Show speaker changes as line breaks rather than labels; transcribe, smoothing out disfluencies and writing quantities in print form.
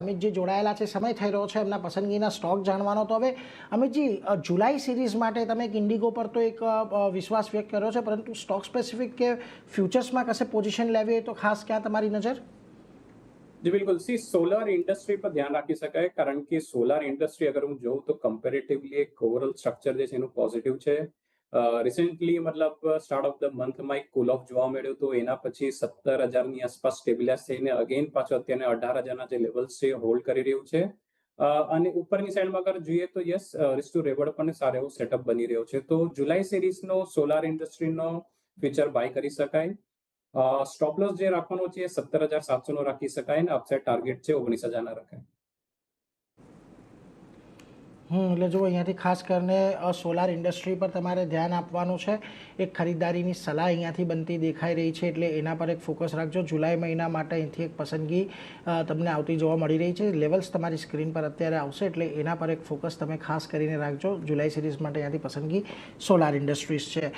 અમિતજી જોડાયેલા છે, સમય થઈ રહ્યો છે એમના પસંદગીના સ્ટોક જાણવાનો. તો હવે અમિતજી, જુલાઈ સિરીઝ માટે તમે એક ઇન્ડિગો પર તો એક વિશ્વાસ વ્યક્ત કર્યો છે, પરંતુ સ્ટોક સ્પેસિફિક કે ફ્યુચર્સમાં કશે પોઝિશન લેવી હોય તો ખાસ ક્યાં તમારી નજર?
જી બિલકુલ. સોલાર ઇન્ડસ્ટ્રી પર ધ્યાન રાખી શકાય, કારણ કે સોલાર ઇન્ડસ્ટ્રી અગર હું જોઉં તો કમ્પેરેટિવલી એક ઓવરઓલ સ્ટ્રક્ચર જે છે એનું પોઝિટિવ છે. રિસેન્ટલી મતલબ સ્ટાર્ટ ઓફ ધ મંથમાં એક કુલ ઓફ જોવા મળ્યું તો એના પછી 17,000ની આસપાસ સ્ટેબિલાઇઝ થઈને અગેન પાછો અત્યારે 18,000ના જે લેવલ્સ છે હોલ્ડ કરી રહ્યું છે. અને ઉપરની સાઈડમાં અગર જોઈએ તો યસ, રિસ્ક ટુ રેવર્ડ પણ સારો એવો સેટઅપ બની રહ્યો છે. તો જુલાઈ સિરીઝનો સોલાર ઇન્ડસ્ટ્રીનો ફ્યુચર બાય કરી શકાય. સ્ટોપ લોસ જે રાખવાનો છે 17,700 રાખી શકાય અને અપસાઇડ ટાર્ગેટ છે 19,000 રખાય.
એટલે જુઓ, અહીંયાથી ખાસ કરીને સોલાર ઇન્ડસ્ટ્રી પર તમારે ધ્યાન આપવાનું છે. એક ખરીદારીની સલાહ અહીંયાથી બનતી દેખાઈ રહી છે, એટલે એના પર એક ફોકસ રાખજો. જુલાઈ મહિના માટે અહીંથી એક પસંદગી તમને આવતી જોવા મળી રહી છે. લેવલ્સ તમારી સ્ક્રીન પર અત્યારે આવશે, એટલે એના પર એક ફોકસ તમે ખાસ કરીને રાખજો. જુલાઈ સિરીઝ માટે અહીંયાથી પસંદગી સોલાર ઇન્ડસ્ટ્રીઝ છે.